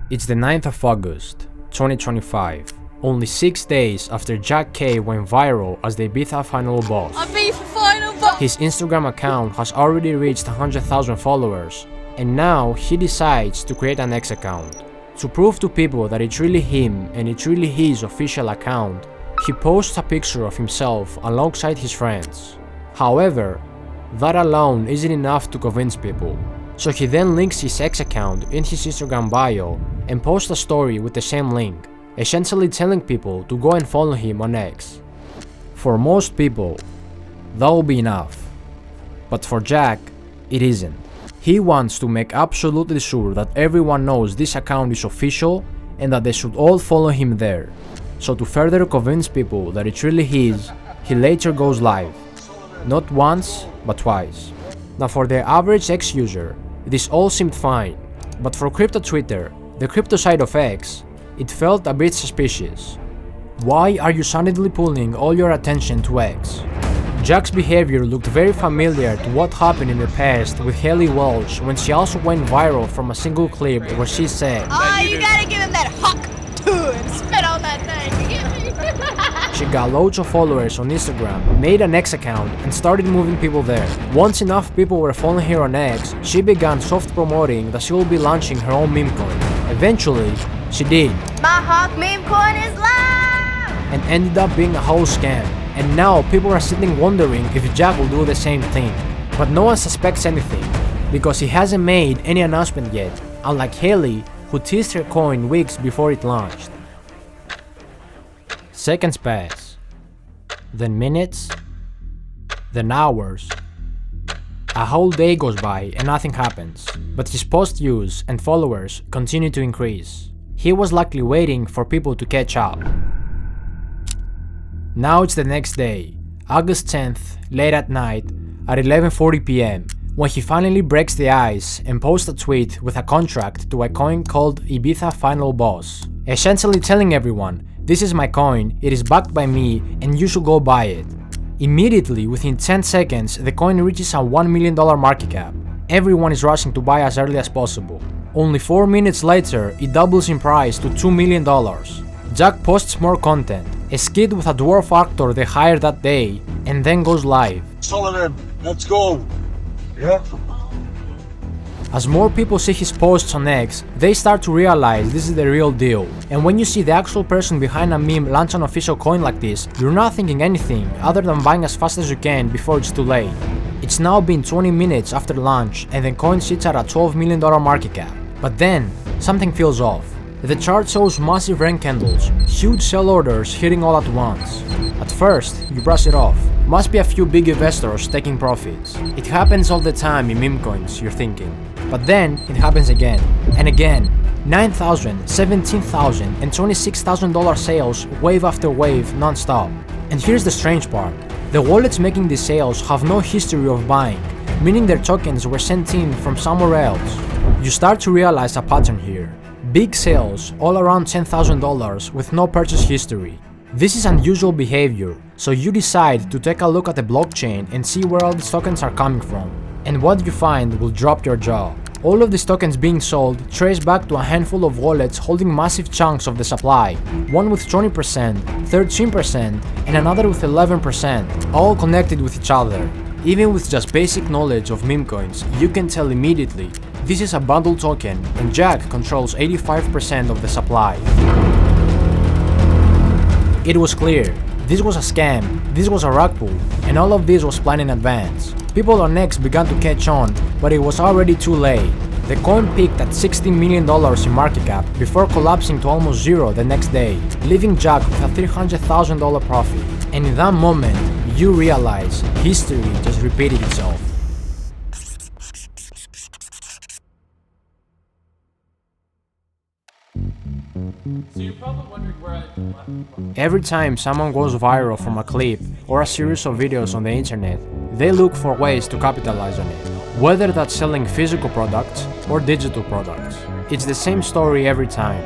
It's the 9th of August, 2025, only 6 days after Jack K went viral as the Ibiza Final Boss. Ibiza Final Boss! His Instagram account has already reached 100,000 followers, and now he decides to create an X account. To prove to people that it's really him and it's really his official account, he posts a picture of himself alongside his friends. However, that alone isn't enough to convince people, so he then links his X account in his Instagram bio and posts a story with the same link, essentially telling people to go and follow him on X. For most people, that will be enough, but for Jack, it isn't. He wants to make absolutely sure that everyone knows this account is official and that they should all follow him there. So to further convince people that it's really his, he later goes live. Not once, but twice. Now for the average X user, this all seemed fine, but for crypto Twitter, the crypto side of X, it felt a bit suspicious. Why are you suddenly pulling all your attention to X? Jack's behavior looked very familiar to what happened in the past with Haley Walsh when she also went viral from a single clip where she said, "Oh, you gotta give him that huck to and spit on that thing, you get me?" She got loads of followers on Instagram, made an X account, and started moving people there. Once enough people were following her on X, she began soft promoting that she will be launching her own meme coin. Eventually, she did. My hawk Memecoin is live! And ended up being a whole scam. And now people are sitting wondering if Jack will do the same thing. But no one suspects anything, because he hasn't made any announcement yet, unlike Haley, who teased her coin weeks before it launched. Seconds pass, then minutes, then hours. A whole day goes by and nothing happens, but his post views and followers continue to increase. He was likely waiting for people to catch up. Now it's the next day, August 10th, late at night, at 11:40 PM, when he finally breaks the ice and posts a tweet with a contract to a coin called Ibiza Final Boss, essentially telling everyone, "This is my coin, it is backed by me, and you should go buy it." Immediately, within 10 seconds, the coin reaches a $1 million market cap. Everyone is rushing to buy as early as possible. Only 4 minutes later, it doubles in price to $2 million. Jack posts more content, a skit with a dwarf actor they hired that day, and then goes live. Solid, let's go. Yeah. As more people see his posts on X, they start to realize this is the real deal. And when you see the actual person behind a meme launch an official coin like this, you're not thinking anything other than buying as fast as you can before it's too late. It's now been 20 minutes after launch and the coin sits at a $12 million market cap. But then, something feels off. The chart shows massive rank candles, huge sell orders hitting all at once. At first, you brush it off. Must be a few big investors taking profits. It happens all the time in meme coins, you're thinking. But then, it happens again, and again. $9,000, $17,000, and $26,000 sales wave after wave non-stop. And here's the strange part. The wallets making these sales have no history of buying, meaning their tokens were sent in from somewhere else. You start to realize a pattern here. Big sales, all around $10,000 with no purchase history. This is unusual behavior, so you decide to take a look at the blockchain and see where all these tokens are coming from. And what you find will drop your jaw. All of these tokens being sold trace back to a handful of wallets holding massive chunks of the supply, one with 20%, 13%, and another with 11%, all connected with each other. Even with just basic knowledge of meme coins, you can tell immediately this is a bundle token and Jack controls 85% of the supply. It was clear, this was a scam, this was a rug pull, and all of this was planned in advance. People on X began to catch on, but it was already too late. The coin peaked at $16 million in market cap before collapsing to almost zero the next day, leaving Jack with a $300,000 profit. And in that moment, you realize history just repeated itself. So you're probably wondering where Every time someone goes viral from a clip or a series of videos on the internet, they look for ways to capitalize on it. Whether that's selling physical products, or digital products. It's the same story every time.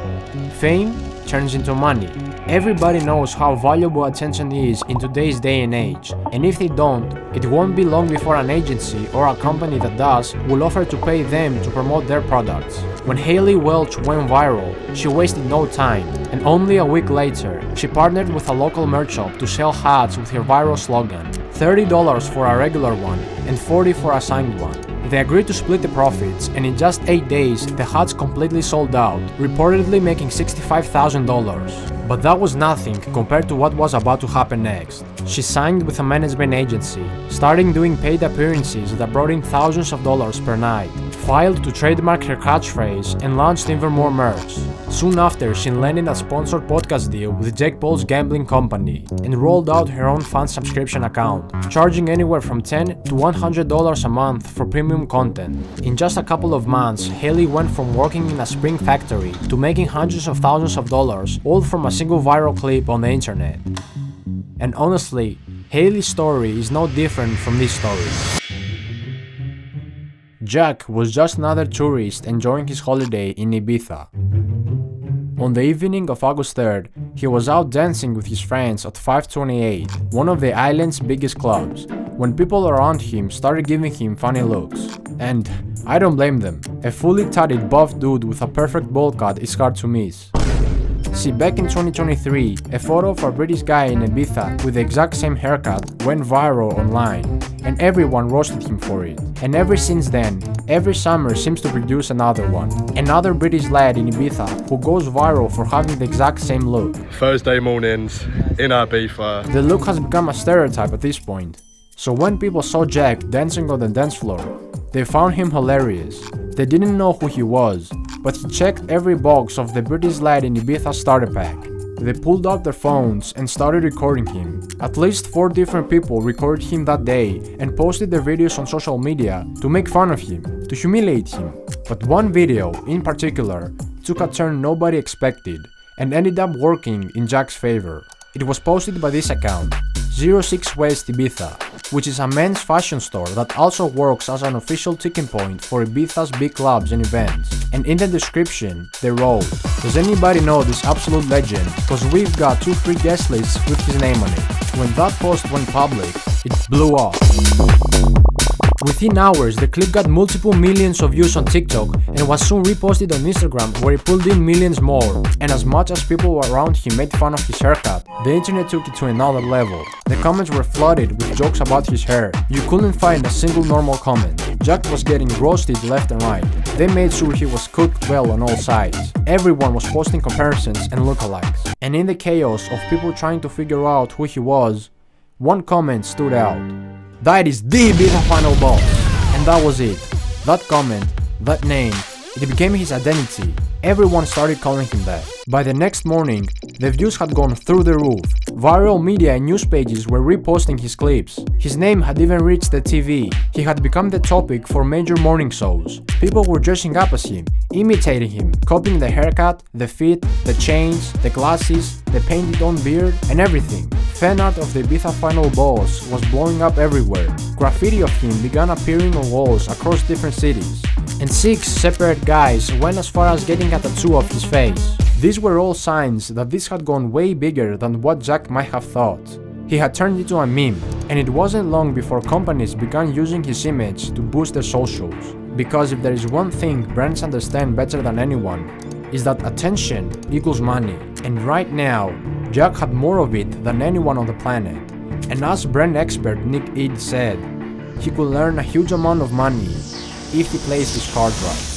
Fame turns into money. Everybody knows how valuable attention is in today's day and age, and if they don't, it won't be long before an agency or a company that does will offer to pay them to promote their products. When Hailey Welch went viral, she wasted no time, and only a week later, she partnered with a local merch shop to sell hats with her viral slogan, $30 for a regular one and $40 for a signed one. They agreed to split the profits, and in just 8 days, the hats completely sold out, reportedly making $65,000. But that was nothing compared to what was about to happen next. She signed with a management agency, starting doing paid appearances that brought in thousands of dollars per night, filed to trademark her catchphrase, and launched even more merch. Soon after, she landed a sponsored podcast deal with Jake Paul's gambling company, and rolled out her own fan subscription account, charging anywhere from $10 to $100 a month for premium content. In just a couple of months, Hailey went from working in a spring factory to making hundreds of thousands of dollars, all from a single viral clip on the internet. And honestly, Hailey's story is no different from this story. Jack was just another tourist enjoying his holiday in Ibiza. On the evening of August 3rd, he was out dancing with his friends at 528, one of the island's biggest clubs, when people around him started giving him funny looks. And I don't blame them. A fully tatted buff dude with a perfect bowl cut is hard to miss. See, back in 2023, a photo of a British guy in Ibiza with the exact same haircut went viral online, and everyone roasted him for it. And ever since then, every summer seems to produce another one. Another British lad in Ibiza who goes viral for having the exact same look. Thursday mornings in Ibiza. The look has become a stereotype at this point. So when people saw Jack dancing on the dance floor, they found him hilarious. They didn't know who he was, but he checked every box of the British lad in Ibiza starter pack. They pulled out their phones and started recording him. At least 4 different people recorded him that day and posted their videos on social media to make fun of him, to humiliate him. But one video, in particular, took a turn nobody expected and ended up working in Jack's favor. It was posted by this account, 06 West Ibiza, which is a men's fashion store that also works as an official tipping point for Ibiza's big clubs and events. And in the description, they wrote, "Does anybody know this absolute legend? Cause we've got 2 free guest lists with his name on it." When that post went public, it blew up. Within hours, the clip got multiple millions of views on TikTok and was soon reposted on Instagram, where it pulled in millions more. And as much as people around him made fun of his haircut, the internet took it to another level. The comments were flooded with jokes about his hair. You couldn't find a single normal comment. Jack was getting roasted left and right. They made sure he was cooked well on all sides. Everyone was posting comparisons and lookalikes. And in the chaos of people trying to figure out who he was, one comment stood out. "That is the Ibiza Final Boss." And that was it. That comment, that name, it became his identity. Everyone started calling him that. By the next morning, the views had gone through the roof. Viral media and news pages were reposting his clips. His name had even reached the TV. He had become the topic for major morning shows. People were dressing up as him, imitating him, copying the haircut, the fit, the chains, the glasses, the painted-on beard, and everything. Fan art of the Ibiza Final Boss was blowing up everywhere. Graffiti of him began appearing on walls across different cities. And 6 separate guys went as far as getting a tattoo of his face. These were all signs that this had gone way bigger than what Jack might have thought. He had turned into a meme, and it wasn't long before companies began using his image to boost their socials. Because if there is one thing brands understand better than anyone, is that attention equals money. And right now, Jack had more of it than anyone on the planet. And as brand expert Nick Ead said, he could earn a huge amount of money if he plays his cards right.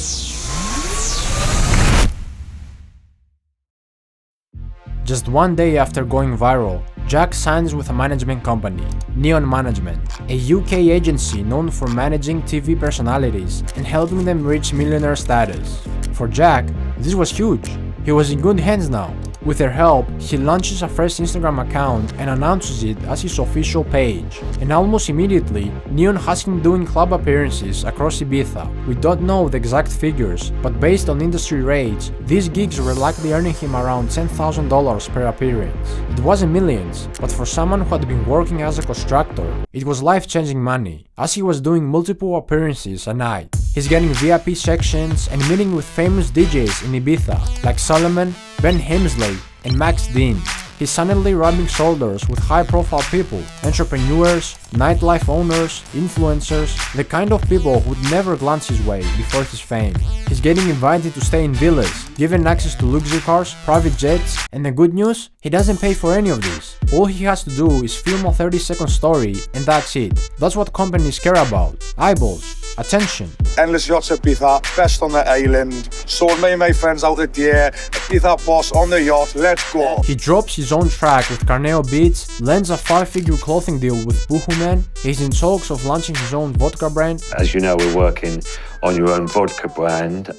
Just one day after going viral, Jack signs with a management company, Neon Management, a UK agency known for managing TV personalities and helping them reach millionaire status. For Jack, this was huge. He was in good hands now. With their help, he launches a fresh Instagram account and announces it as his official page. And almost immediately, Neon has him doing club appearances across Ibiza. We don't know the exact figures, but based on industry rates, these gigs were likely earning him around $10,000 per appearance. It wasn't millions, but for someone who had been working as a constructor, it was life-changing money, as he was doing multiple appearances a night. He's getting VIP sections and meeting with famous DJs in Ibiza like Solomon, Ben Hemsley, and Max Dean. He's suddenly rubbing shoulders with high-profile people, entrepreneurs, nightlife owners, influencers, the kind of people who'd never glance his way before his fame. He's getting invited to stay in villas, given access to luxury cars, private jets, and the good news? He doesn't pay for any of this. All he has to do is film a 30-second story and that's it. That's what companies care about. Eyeballs. Attention. Endless yachts at Ibiza, best on the island. Saw me and my friends out there. Ibiza boss on the yacht, let's go. He drops his own track with Carneo Beats, lands a 5-figure clothing deal with Boohooman, he's in talks of launching his own vodka brand. As you know, we're working on your own vodka brand,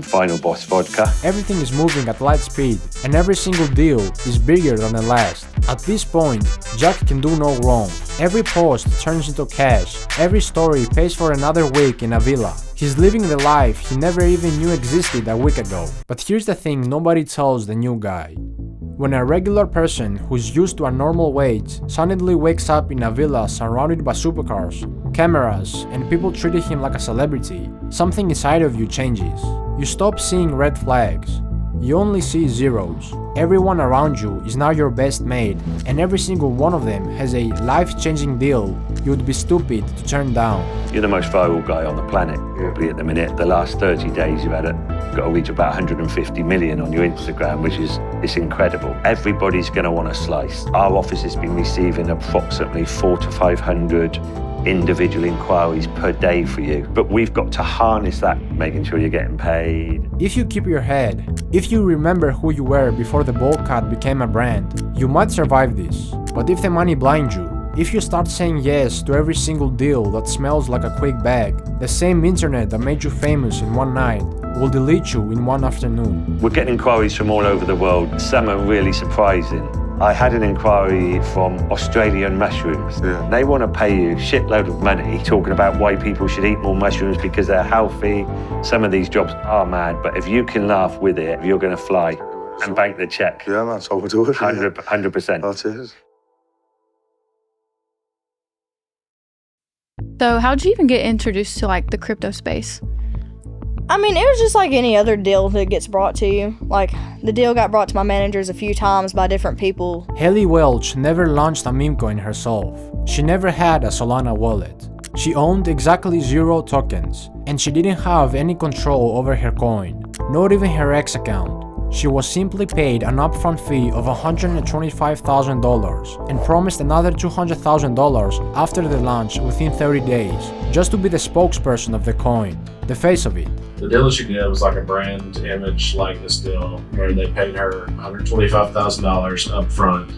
Final Boss Vodka. Everything is moving at light speed, and every single deal is bigger than the last. At this point, Jack can do no wrong. Every post turns into cash, every story pays for another week in a villa. He's living the life he never even knew existed a week ago. But here's the thing nobody tells the new guy. When a regular person who's used to a normal wage suddenly wakes up in a villa surrounded by supercars, cameras, and people treating him like a celebrity, something inside of you changes. You stop seeing red flags. You only see zeros. Everyone around you is now your best mate, and every single one of them has a life-changing deal you'd be stupid to turn down. You're the most viral guy on the planet, probably at the minute. The last 30 days you've got to reach about 150 million on your Instagram, which is incredible. Everybody's going to want a slice. Our office has been receiving approximately 400 to 500 individual inquiries per day for you. But we've got to harness that, making sure you're getting paid. If you keep your head, if you remember who you were before the bowl cut became a brand, you might survive this. But if the money blinds you, if you start saying yes to every single deal that smells like a quick bag, the same internet that made you famous in one night will delete you in one afternoon. We're getting inquiries from all over the world. Some are really surprising. I had an inquiry from Australian mushrooms. Yeah. They want to pay you a shitload of money talking about why people should eat more mushrooms because they're healthy. Some of these jobs are mad, but if you can laugh with it, you're going to fly and bank the check. Yeah, man, that's how we do it. 100%. That's it. So how'd you even get introduced to like the crypto space? I mean, it was just like any other deal that gets brought to you. Like, the deal got brought to my managers a few times by different people. Haley Welch never launched a Memecoin herself. She never had a Solana wallet. She owned exactly 0 tokens, and she didn't have any control over her coin, not even her X account. She was simply paid an upfront fee of $125,000 and promised another $200,000 after the launch within 30 days, just to be the spokesperson of the coin, the face of it. The deal that she did was like a brand image likeness deal where they paid her $125,000 up front.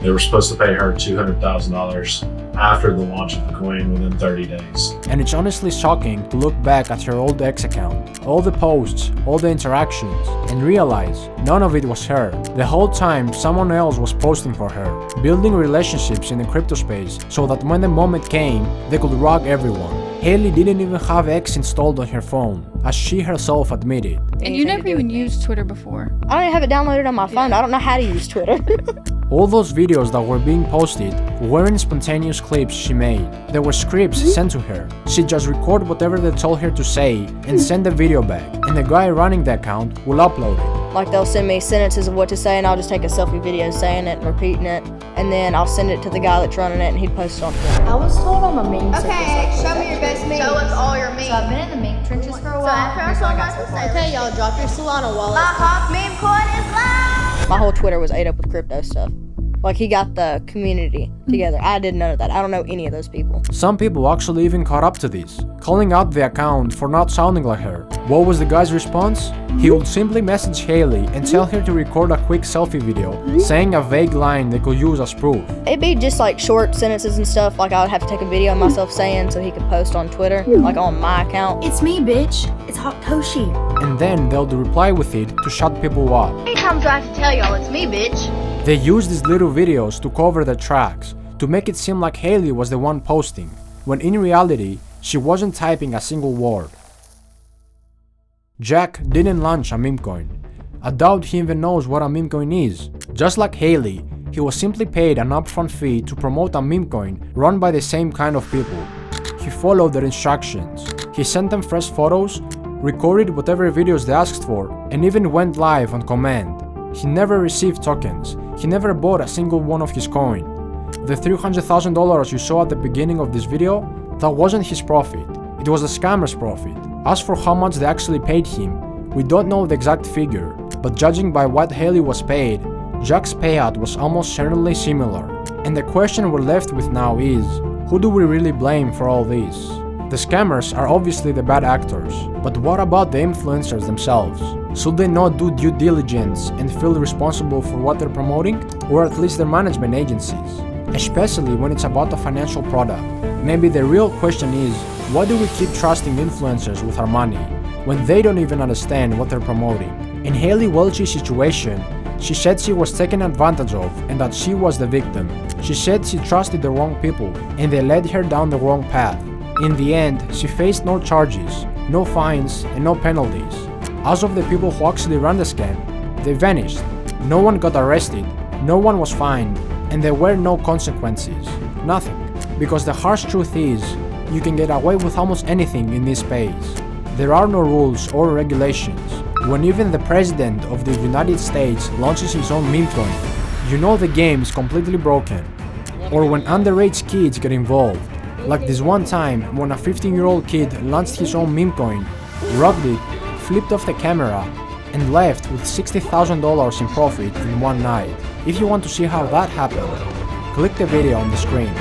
They were supposed to pay her $200,000 after the launch of the coin within 30 days. And it's honestly shocking to look back at her old X account, all the posts, all the interactions, and realize none of it was her. The whole time someone else was posting for her, building relationships in the crypto space so that when the moment came, they could rock everyone. Haley didn't even have X installed on her phone, as she herself admitted. And you never even used Twitter before. I don't even have it downloaded on my phone. I don't know how to use Twitter. All those videos that were being posted weren't spontaneous clips she made. There were scripts sent to her. She'd just record whatever they told her to say and send the video back, and the guy running the account will upload it. Like, they'll send me sentences of what to say, and I'll just take a selfie video saying it and repeating it, and then I'll send it to the guy that's running it, and he'd post it on Twitter. I was told I'm a meme. Okay, show me your best meme. Show us all your memes. So I've been in the meme trenches for a while. So after I saw my sister, Okay, y'all, drop your Solana wallet. my hot meme coin is live. My whole Twitter was ate up with crypto stuff. Like, he got the community together. I did none of that. I don't know any of those people. Some people actually even caught up to this, calling out the account for not sounding like her. What was the guy's response? He would simply message Haley and tell her to record a quick selfie video, saying a vague line they could use as proof. It'd be just like short sentences and stuff. Like, I would have to take a video of myself saying so he could post on Twitter, like on my account. It's me, bitch. It's Hot Toshi. And then they'll reply with it to shut people up. How many times do I have to tell y'all it's me, bitch? They used these little videos to cover their tracks, to make it seem like Haley was the one posting, when in reality, she wasn't typing a single word. Jack didn't launch a Memecoin. I doubt he even knows what a Memecoin is. Just like Haley, he was simply paid an upfront fee to promote a Memecoin run by the same kind of people. He followed their instructions. He sent them fresh photos, recorded whatever videos they asked for, and even went live on command. He never received tokens. He never bought a single one of his coin. The $300,000 you saw at the beginning of this video, that wasn't his profit. It was the scammer's profit. As for how much they actually paid him, we don't know the exact figure, but judging by what Haley was paid, Jack's payout was almost certainly similar. And the question we're left with now is, who do we really blame for all this? The scammers are obviously the bad actors, but what about the influencers themselves? Should they not do due diligence and feel responsible for what they're promoting? Or at least their management agencies? Especially when it's about a financial product. Maybe the real question is, why do we keep trusting influencers with our money when they don't even understand what they're promoting? In Haley Welch's situation, she said she was taken advantage of and that she was the victim. She said she trusted the wrong people and they led her down the wrong path. In the end, she faced no charges, no fines, and no penalties. As of the people who actually ran the scam, they vanished. No one got arrested, no one was fined, and there were no consequences. Nothing. Because the harsh truth is, you can get away with almost anything in this space. There are no rules or regulations. When even the President of the United States launches his own meme coin, you know the game is completely broken. Or when underage kids get involved. Like this one time when a 15-year-old kid launched his own meme coin, rocked it, flipped off the camera, and left with $60,000 in profit in one night. If you want to see how that happened, click the video on the screen.